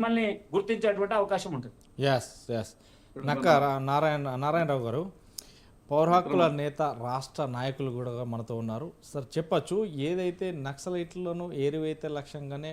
మిమ్మల్ని గుర్తించేటువంటి అవకాశం ఉంటుంది. ఎస్ ఎస్ నక్క నారాయణరావు గారు, పౌర హక్కుల నేత, రాష్ట్ర నాయకులు కూడా మనతో ఉన్నారు. సార్ చెప్పచ్చు, ఏదైతే నక్సలైట్లను ఏరివైతే లక్ష్యంగానే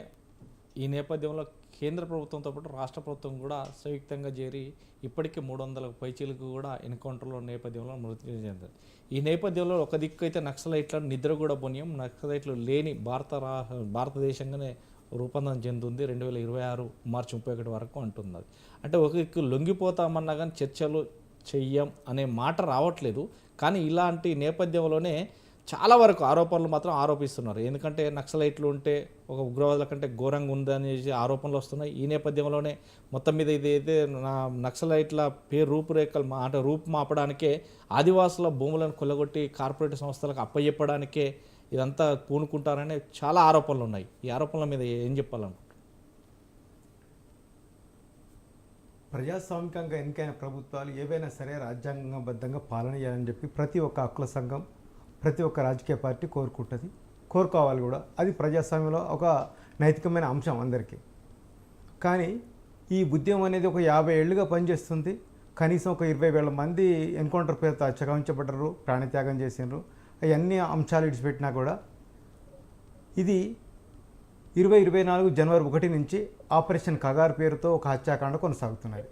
ఈ నేపథ్యంలో కేంద్ర ప్రభుత్వంతో పాటు రాష్ట్ర ప్రభుత్వం కూడా సంయుక్తంగా చేరి ఇప్పటికీ 300 పైచీలకు కూడా ఎన్కౌంటర్లో నేపథ్యంలో మృతి చెందారు. ఈ నేపథ్యంలో ఒక దిక్కు అయితే నక్సలైట్లను నిద్ర కూడా పుణ్యం, నక్సలైట్లు లేని భారతదేశంగానే రూపాంతరం చెందుతుంది 2026 మార్చి 31 వరకు అంటున్నది. అంటే ఒక దిక్కు లొంగిపోతామన్నా కానీ చర్చలు చెయ్యం అనే మాట రావట్లేదు. కానీ ఇలాంటి నేపథ్యంలోనే చాలా వరకు ఆరోపణలు మాత్రం ఆరోపిస్తున్నారు. ఎందుకంటే నక్సలైట్లు ఉంటే ఒక ఉగ్రవాదుల కంటే ఘోరంగా ఉందని ఆరోపణలు వస్తున్నాయి. ఈ నేపథ్యంలోనే మొత్తం మీద ఇదైతే నక్సలైట్ల పేరు రూపురేఖలు అంటే రూపుమాపడానికే ఆదివాసుల భూములను కొల్లగొట్టి కార్పొరేట్ సంస్థలకు అప్పచెప్పడానికే ఇదంతా పూనుకుంటారనే చాలా ఆరోపణలు ఉన్నాయి. ఈ ఆరోపణల మీద ఏం చెప్పాలనుకుంటున్నారు? ప్రజాస్వామికంగా ఎన్నికైన ప్రభుత్వాలు ఏవైనా సరే రాజ్యాంగబద్ధంగా పాలన చేయాలని చెప్పి ప్రతి ఒక్క హక్కుల సంఘం, ప్రతి ఒక్క రాజకీయ పార్టీ కోరుకుంటుంది, కోరుకోవాలి కూడా. అది ప్రజాస్వామ్యంలో ఒక నైతికమైన అంశం అందరికీ. కానీ ఈ ఉద్యమం అనేది ఒక 50 ఏళ్ళుగా పనిచేస్తుంది. కనీసం ఒక 20,000 మంది ఎన్కౌంటర్ పేరుతో అచ్చగించబడ్డరు, ప్రాణత్యాగం చేసినారు. అవన్నీ అంశాలు ఇడిచిపెట్టినా కూడా ఇది 2024 జనవరి 1 నుంచి ఆపరేషన్ కగార్ పేరుతో ఒక హత్యాకాండ కొనసాగుతున్నది.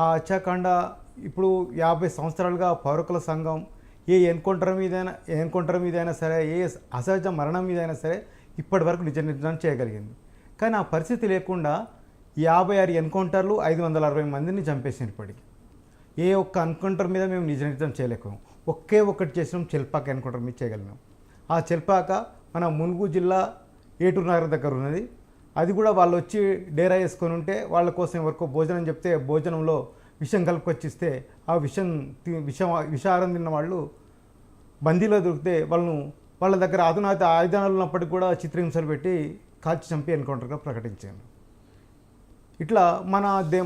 ఆ హత్యాకాండ ఇప్పుడు 50 సంవత్సరాలుగా పౌరకుల సంఘం ఏ ఎన్కౌంటర్ మీదైనా సరే, ఏ అసహజ మరణం మీదైనా సరే ఇప్పటి వరకు నిజ నిర్ధారణ చేయగలిగింది. కానీ ఆ పరిస్థితి లేకుండా 56 ఎన్కౌంటర్లు 560 మందిని చంపేసిన ఇప్పటికి. ఏ ఒక్క ఎన్కౌంటర్ మీద మేము నిజ నిర్ధారణ చేయలేకపోయాం. ఒకే ఒక్కటి చేసినాం, చెల్పాక ఎన్కౌంటర్ మీద చేయగలిగినాం. ఆ చెల్పాక మన మునుగు జిల్లా ఏటూరు నగర్ దగ్గర ఉన్నది. అది కూడా వాళ్ళు వచ్చి డేరా వేసుకొని ఉంటే వాళ్ళ కోసం ఎవరికో భోజనం చెప్తే భోజనంలో విషం కలుపుకొచ్చిస్తే ఆ విషారం తిన్న వాళ్ళు బందీలో దొరికితే వాళ్ళ దగ్గర అధునాత ఆయుధాలు ఉన్నప్పటికీ కూడా చిత్రహింసలు పెట్టి కాల్చి చంపి ఎన్కౌంటర్గా ప్రకటించాను. ఇట్లా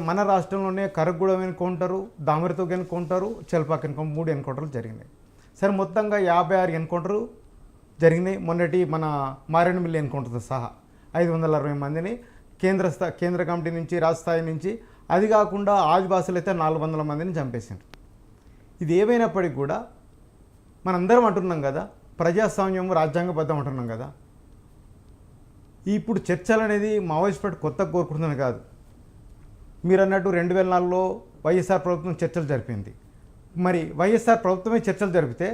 మన రాష్ట్రంలోనే Karagudem encounter, దామరతోగ encounter, Chelpaka encounter 3 ఎన్కౌంటర్లు జరిగినాయి. సరే మొత్తంగా 56 ఎన్కౌంటరు జరిగినాయి. మొన్నటి మన మారేడుమిల్లి ఎన్కౌంటర్తో సహా 560 మందిని కేంద్ర కమిటీ నుంచి, రాష్ట్ర స్థాయి నుంచి, అది కాకుండా ఆదివాసులు అయితే 400 మందిని చంపేసిండ్రు. ఇది ఏమైనప్పటికీ కూడా మనందరం అంటున్నాం కదా, ప్రజాస్వామ్యం రాజ్యాంగబద్ధం అంటున్నాం కదా. ఇప్పుడు చర్చలు అనేది మావోయిస్ట్ పార్టీ కొత్తగా కోరుకుంటున్నది కాదు. మీరు అన్నట్టు 2004లో వైఎస్ఆర్ ప్రభుత్వం చర్చలు జరిపింది. మరి వైఎస్ఆర్ ప్రభుత్వమే చర్చలు జరిపితే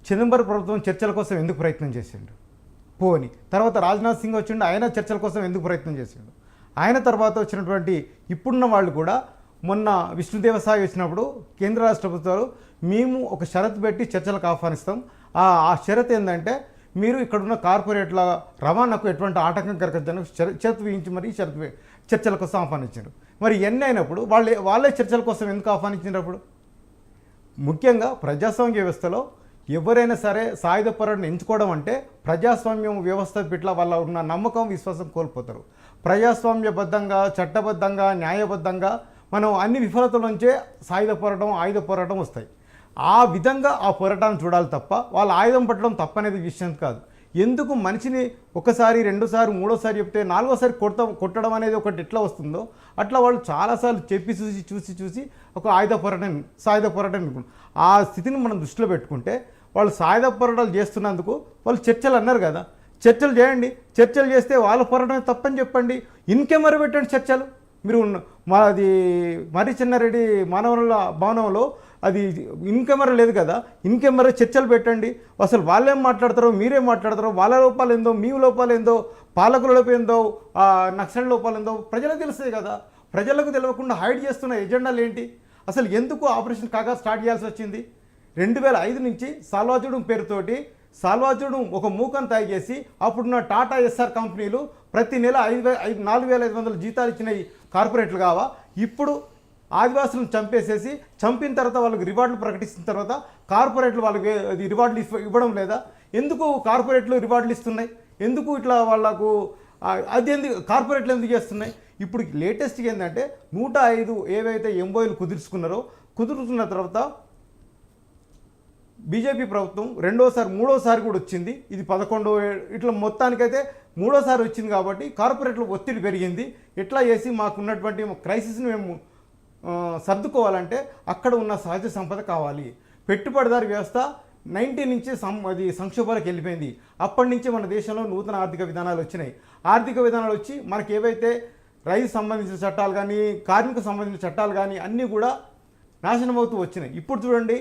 చిదంబరం ప్రభుత్వం చర్చల కోసం ఎందుకు ప్రయత్నం చేసిండు? పోని తర్వాత రాజ్నాథ్ సింగ్ వచ్చిండు, ఆయన చర్చల కోసం ఎందుకు ప్రయత్నం చేసిండు? ఆయన తర్వాత వచ్చినటువంటి ఇప్పుడున్న వాళ్ళు కూడా మొన్న విష్ణుదేవసాయి వచ్చినప్పుడు కేంద్ర రాష్ట్ర ప్రభుత్వాలు మేము ఒక షరతు పెట్టి చర్చలకు ఆహ్వానిస్తాం. ఆ షరతు ఏంటంటే మీరు ఇక్కడున్న కార్పొరేట్ల రవాణాకు ఎటువంటి ఆటంకం కలగదని షరతు విధించి మరి చర్చల కోసం ఆహ్వానించారు. మరి ఎన్ని అయినప్పుడు వాళ్ళే చర్చల కోసం ఎందుకు ఆహ్వానించినప్పుడు? ముఖ్యంగా ప్రజాస్వామ్య వ్యవస్థలో ఎవరైనా సరే సాయుధ పోరాటం ఎంచుకోవడం అంటే ప్రజాస్వామ్యం వ్యవస్థ పట్ల వాళ్ళ ఉన్న నమ్మకం, విశ్వాసం కోల్పోతారు. ప్రజాస్వామ్యబద్ధంగా, చట్టబద్ధంగా, న్యాయబద్ధంగా మనం అన్ని విఫలతల నుంచే సాయుధ పోరాటం, ఆయుధ పోరాటం వస్తాయి. ఆ విధంగా ఆ పోరాటాన్ని చూడాలి తప్ప వాళ్ళ ఆయుధం పట్టడం తప్పనేది విషయం కాదు. ఎందుకు మనిషిని ఒకసారి, రెండోసారి, మూడోసారి చెప్తే నాలుగోసారి కొట్టడం అనేది ఒకటి ఎట్లా వస్తుందో అట్లా వాళ్ళు చాలాసార్లు చెప్పి చూసి ఒక సాయుధ పోరాటం అనుకుంటారు. ఆ స్థితిని మనం దృష్టిలో పెట్టుకుంటే వాళ్ళు సాయుధ పోరాటాలు చేస్తున్నందుకు వాళ్ళు చర్చలు అన్నారు కదా, చర్చలు చేయండి. చర్చలు చేస్తే వాళ్ళ పోరాటం తప్పని చెప్పండి. ఇన్కెమెరా పెట్టండి చర్చలు. మీరు మాది మర్రి చెన్నారెడ్డి మానవనుల భవనంలో అది ఇన్కెమెరా లేదు కదా, ఇన్కెమెరా చర్చలు పెట్టండి. అసలు వాళ్ళేం మాట్లాడతారో, మీరేం మాట్లాడతారో, వాళ్ళ లోపాలు ఏందో, మీ లోపాలు ఏందో, పాలకుల లోపం ఏందో, నక్సల్ లోపాలు ఏందో ప్రజలకు తెలుస్తాయి కదా. ప్రజలకు తెలియకుండా హైడ్ చేస్తున్న ఎజెండాలు ఏంటి? అసలు ఎందుకు ఆపరేషన్ కాగా స్టార్ట్ చేయాల్సి వచ్చింది? 2005 నుంచి సాల్వాజుడు పేరుతోటి సాల్వాజుడు ఒక మూకం తయారు చేసి అప్పుడున్న టాటా ఎస్ఆర్ కంపెనీలు ప్రతి నెల 4,500 జీతాలు ఇచ్చిన కార్పొరేట్లు కావా? ఇప్పుడు ఆదివాసులను చంపేసేసి చంపిన తర్వాత వాళ్ళకి రివార్డులు ప్రకటిస్తున్న తర్వాత కార్పొరేట్లు వాళ్ళకి రివార్డులు ఇవ్వడం లేదా? ఎందుకు కార్పొరేట్లు రివార్డులు ఇస్తున్నాయి? ఎందుకు ఇట్లా వాళ్ళకు అది ఎందుకు కార్పొరేట్లు ఎందుకు చేస్తున్నాయి? ఇప్పుడు లేటెస్ట్గా ఏంటంటే 105 ఏవైతే ఎంఓయూలు కుదుర్చుకున్న తర్వాత బీజేపీ ప్రభుత్వం రెండోసారి మూడోసారి కూడా వచ్చింది, ఇది 11వ ఇట్లా మొత్తానికైతే మూడోసారి వచ్చింది కాబట్టి కార్పొరేట్ల ఒత్తిడి పెరిగింది. ఎట్లా చేసి మాకున్నటువంటి క్రైసిస్ని మేము సర్దుకోవాలంటే అక్కడ ఉన్న సహజ సంపద కావాలి. పెట్టుబడిదారి వ్యవస్థ 90 నుంచి అది సంక్షోభాలకు వెళ్ళిపోయింది. అప్పటి నుంచి మన దేశంలో నూతన ఆర్థిక విధానాలు వచ్చినాయి. ఆర్థిక విధానాలు వచ్చి మనకి ఏవైతే రైతు సంబంధించిన చట్టాలు కానీ కార్మిక సంబంధించిన చట్టాలు కానీ అన్నీ కూడా నాశనం అవుతూ వచ్చినాయి. ఇప్పుడు చూడండి,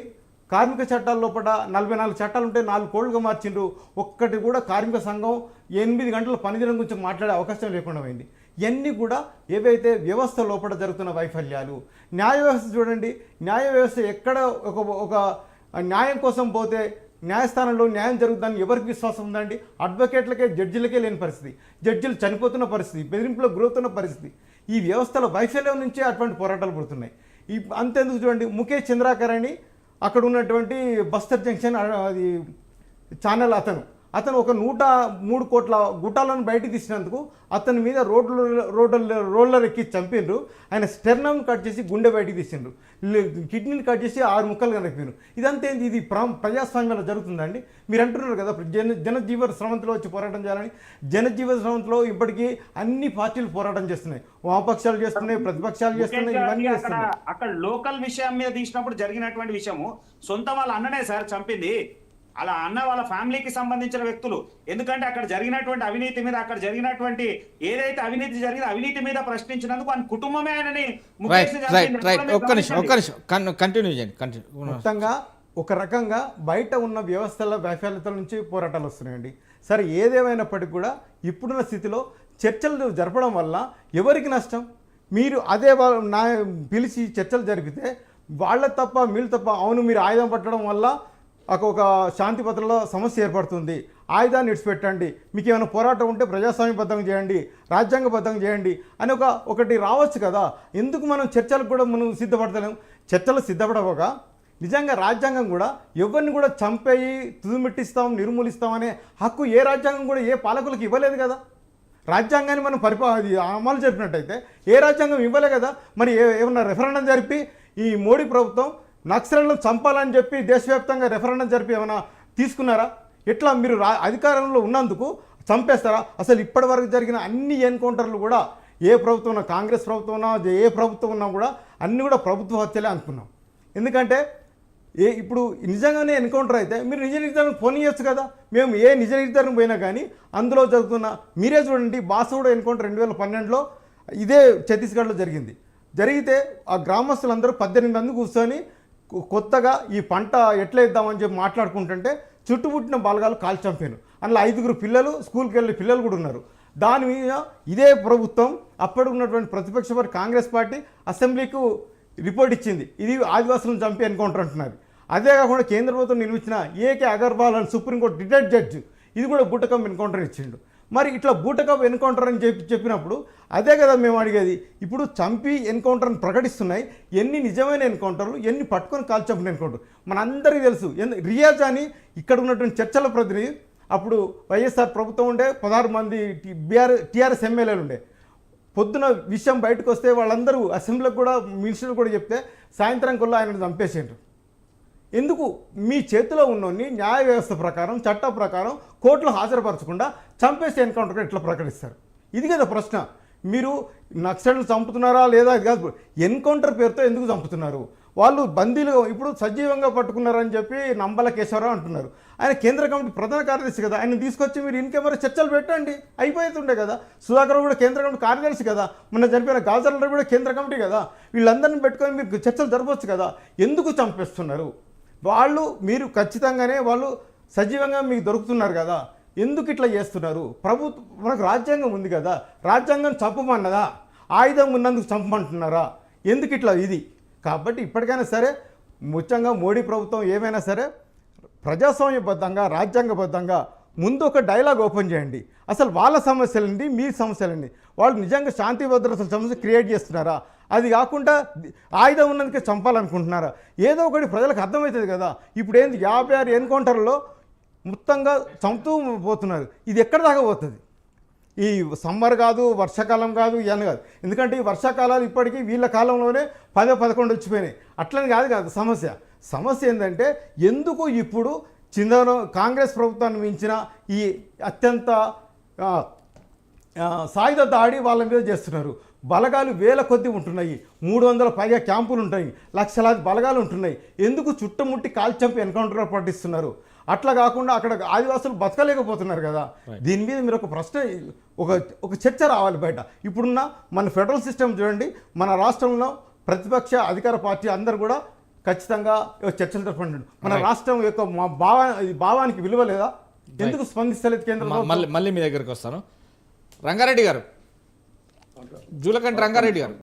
కార్మిక చట్టాల లోపల 44 చట్టాలు ఉంటే 4 కోళ్లుగా మార్చిండ్రు. ఒక్కటి కూడా కార్మిక సంఘం 8 గంటల పనిదినం గురించి మాట్లాడే అవకాశం లేకుండా పోయింది. ఇవన్నీ కూడా ఏవైతే వ్యవస్థ లోపల జరుగుతున్న వైఫల్యాలు. న్యాయ వ్యవస్థ చూడండి, న్యాయ వ్యవస్థ ఎక్కడ ఒక న్యాయం కోసం పోతే న్యాయస్థానంలో న్యాయం జరుగుతుందని ఎవరికి విశ్వాసం ఉందండి? అడ్వకేట్లకే జడ్జిలకే లేని పరిస్థితి, జడ్జిలు చనిపోతున్న పరిస్థితి, బెదిరింపులో గురవుతున్న పరిస్థితి. ఈ వ్యవస్థల వైఫల్యం నుంచే అటువంటి పోరాటాలు పడుతున్నాయి. అంతెందుకు చూడండి, ముఖేష్ చంద్రాకర్ అని అక్కడ ఉన్నటువంటి బస్తర్ జంక్షన్ అది ఛానల్ అతను ఒక 103 కోట్ల గుట్టాలను బయటికి తీసినందుకు అతని మీద రోడ్లర్ ఎక్కి చంపిండ్రు. ఆయన స్టెర్నమ్ కట్ చేసి గుండె బయటికి తీసిండ్రు, కిడ్నీని కట్ చేసి 6 ముక్కలు కనిపించారు. ఇదంతా ఏంది? ఇది ప్రజాస్వామ్యంలో జరుగుతుందండి. మీరు అంటున్నారు కదా జనజీవన స్రవంతిలో వచ్చి పోరాటం చేయాలని. జనజీవన స్రవంతిలో ఇప్పటికీ అన్ని పార్టీలు పోరాటం చేస్తున్నాయి, వామపక్షాలు చేస్తున్నాయి, ప్రతిపక్షాలు చేస్తున్నాయి, ఇవన్నీ చేస్తున్నాయి. అక్కడ లోకల్ విషయం మీద తీసినప్పుడు జరిగినటువంటి విషయము సొంత వాళ్ళ అన్ననే సార్ చంపింది. అలా అన్న వాళ్ళ ఫ్యామిలీకి సంబంధించిన వ్యక్తులు. ఎందుకంటే అక్కడ జరిగినటువంటి అవినీతి మీద, అక్కడ జరిగినటువంటి ఏదైతే అవినీతి జరిగిందో అవినీతి మీద ప్రశ్నించినందుకు ఆయన కుటుంబమే ఆయనని కంటిన్యూ చేయండి. మొత్తంగా ఒక రకంగా బయట ఉన్న వ్యవస్థల వైఫల్యతల నుంచి పోరాటాలు వస్తున్నాయండి. సరే, ఏదేమైనప్పటికీ కూడా ఇప్పుడున్న స్థితిలో చర్చలు జరపడం వల్ల ఎవరికి నష్టం? మీరు అదే పిలిచి చర్చలు జరిపితే వాళ్ళ తప్ప వీళ్ళు తప్ప, అవును మీరు ఆయుధం పట్టడం వల్ల ఒక శాంతి భద్రతలో సమస్య ఏర్పడుతుంది, ఆయుధాన్ని విడిచిపెట్టండి, మీకు ఏమైనా పోరాటం ఉంటే ప్రజాస్వామ్యబద్ధంగా చేయండి, రాజ్యాంగబద్ధంగా చేయండి అని ఒకటి రావచ్చు కదా. ఎందుకు మనం చర్చలకు కూడా మనం సిద్ధపడతలేము? చర్చలు సిద్ధపడవగా నిజంగా రాజ్యాంగం కూడా ఎవరిని కూడా చంపేయి తుదిమిట్టిస్తాం నిర్మూలిస్తామనే హక్కు ఏ రాజ్యాంగం కూడా ఏ పాలకులకు ఇవ్వలేదు కదా. రాజ్యాంగాన్ని మనం అమలు జరిపినట్టయితే ఏ రాజ్యాంగం ఇవ్వలే కదా. మరి ఏమన్నా రెఫరెండం జరిపి ఈ మోడీ ప్రభుత్వం నక్సలను చంపాలని చెప్పి దేశవ్యాప్తంగా రెఫరెండం జరిపి ఏమైనా తీసుకున్నారా? ఎట్లా మీరు అధికారంలో ఉన్నందుకు చంపేస్తారా? అసలు ఇప్పటి వరకు జరిగిన అన్ని ఎన్కౌంటర్లు కూడా ఏ ప్రభుత్వం ఉన్నా, కాంగ్రెస్ ప్రభుత్వం ఉన్నా, ఏ ప్రభుత్వం ఉన్నా కూడా అన్నీ కూడా ప్రభుత్వ హత్యలే అనుకున్నాం. ఎందుకంటే ఇప్పుడు నిజంగానే ఎన్కౌంటర్ అయితే మీరు నిజ నిర్ధారణ పోనీయచ్చు కదా. మేము ఏ నిజ నిర్ధారణ పోయినా కానీ అందులో జరుగుతున్న మీరే చూడండి, బాసవుడు ఎన్కౌంటర్ 2012లో ఇదే ఛత్తీస్గఢ్లో జరిగితే ఆ గ్రామస్తులందరూ 18 మంది కూర్చొని కొత్తగా ఈ పంట ఎట్లా ఇద్దామని చెప్పి మాట్లాడుకుంటుంటే చుట్టుముట్టిన బలగాలు కాల్చి చంపారు. అందులో 5 పిల్లలు, స్కూల్కి వెళ్ళే పిల్లలు కూడా ఉన్నారు. దాని మీద ఇదే ప్రభుత్వం అప్పుడు ఉన్నటువంటి ప్రతిపక్ష పార్టీ కాంగ్రెస్ పార్టీ అసెంబ్లీకి రిపోర్ట్ ఇచ్చింది, ఇది ఆదివాసులను చంపి ఎన్కౌంటర్ అంటున్నారు. అదే కాకుండా కేంద్ర ప్రభుత్వం నిర్మించిన ఏకే అగర్వాల్ అని సుప్రీంకోర్టు రిటైర్డ్ జడ్జి ఇది కూడా బూటకం ఎన్కౌంటర్ ఇచ్చిండు. మరి ఇట్లా బూటకం ఎన్కౌంటర్ అని చెప్పినప్పుడు అదే కదా మేము అడిగేది. ఇప్పుడు చంపి ఎన్కౌంటర్ని ప్రకటిస్తున్నాయి, ఎన్ని నిజమైన ఎన్కౌంటర్లు, ఎన్ని పట్టుకొని కాల్ చంపిన ఎన్కౌంటర్ మనందరికీ తెలుసు. రియాజ్ అని ఇక్కడ ఉన్నటువంటి చర్చల ప్రతినిధి, అప్పుడు వైఎస్ఆర్ ప్రభుత్వం ఉండే 16 మంది టీఆర్ఎస్ ఎమ్మెల్యేలు ఉండే. పొద్దున విషయం బయటకు వస్తే వాళ్ళందరూ అసెంబ్లీకి కూడా మినిస్టర్లు కూడా చెప్తే సాయంత్రం కొల్ల ఆయన చంపేసేంటారు. ఎందుకు? మీ చేతిలో ఉన్నోన్ని న్యాయ వ్యవస్థ ప్రకారం చట్ట ప్రకారం కోర్టులో హాజరుపరచకుండా చంపేసి ఎన్కౌంటర్ ఎట్లా ప్రకటిస్తారు? ఇది కదా ప్రశ్న. మీరు నక్సల్ని చంపుతున్నారా లేదా అది కాదు, ఎన్కౌంటర్ పేరుతో ఎందుకు చంపుతున్నారు? వాళ్ళు బందీలు ఇప్పుడు సజీవంగా పట్టుకున్నారని చెప్పి నంబల కేశవరావు అంటున్నారు. ఆయన కేంద్ర కమిటీ ప్రధాన కార్యదర్శి కదా, ఆయన తీసుకొచ్చి మీరు ఇన్ కెమెరా చర్చలు పెట్టండి, అయిపోతుండే కదా. సుధాకర్ కూడా కేంద్ర కమిటీ కార్యదర్శి కదా, మొన్న చనిపోయిన గాజర్ల కూడా కేంద్ర కమిటీ కదా. వీళ్ళందరినీ పెట్టుకొని మీరు చర్చలు జరపవచ్చు కదా. ఎందుకు చంపేస్తున్నారు? మీరు ఖచ్చితంగానే వాళ్ళు సజీవంగా మీకు దొరుకుతున్నారు కదా, ఎందుకు ఇట్లా చేస్తున్నారు? మనకు రాజ్యాంగం ఉంది కదా, రాజ్యాంగం చంపమన్నదా? ఆయుధం ఉన్నందుకు చంపమంటున్నారా? ఎందుకు ఇట్లా? ఇది కాబట్టి ఇప్పటికైనా సరే ముఖ్యంగా మోడీ ప్రభుత్వం ఏమైనా సరే ప్రజాస్వామ్యబద్ధంగా రాజ్యాంగబద్ధంగా ముందు ఒక డైలాగ్ ఓపెన్ చేయండి. అసలు వాళ్ళ సమస్యలండి, మీ సమస్యలండి, వాళ్ళు నిజంగా శాంతి భద్రతల సమస్య క్రియేట్ చేస్తున్నారా? అది కాకుండా ఆయుధం ఉన్నందుకే చంపాలనుకుంటున్నారా? ఏదో ఒకటి ప్రజలకు అర్థమవుతుంది కదా. ఇప్పుడు ఏంది 56 ఎన్కౌంటర్లో మొత్తంగా చంపుతూ పోతున్నారు. ఇది ఎక్కడ దాకా పోతుంది? ఈ సమ్మర్ కాదు, వర్షాకాలం కాదు, ఇవన్నీ కాదు. ఎందుకంటే ఈ వర్షాకాలాలు ఇప్పటికీ వీళ్ళ కాలంలోనే 10-11 వచ్చిపోయినాయి. అట్లని కాదు సమస్య ఏంటంటే ఎందుకు ఇప్పుడు కాంగ్రెస్ ప్రభుత్వాన్ని మించిన ఈ అత్యంత సాయుధ దాడి వాళ్ళ మీద చేస్తున్నారు. బలగాలు వేల కొద్ది ఉంటున్నాయి, 300 పైగా క్యాంపులు ఉంటాయి, లక్షలాది బలగాలు ఉంటున్నాయి. ఎందుకు చుట్టుముట్టి కాల్చంపి ఎన్కౌంటర్ పట్టిస్తున్నారు? అట్లా కాకుండా అక్కడ ఆదివాసులు బతకలేకపోతున్నారు కదా. దీని మీద మీరు ఒక ప్రశ్న, ఒక చర్చ రావాలి బయట. ఇప్పుడున్న మన ఫెడరల్ సిస్టమ్ చూడండి, మన రాష్ట్రంలో ప్రతిపక్ష అధికార పార్టీ అందరు కూడా ఖచ్చితంగా చర్చలు జరపండి. మన రాష్ట్రం యొక్క భావానికి విలువ లేదా? ఎందుకు స్పందిస్తలేదు కేంద్ర? మళ్ళీ మీ దగ్గరికి వస్తాను. రంగారెడ్డి గారు, జూలకంటి రంగారెడ్డి గారు,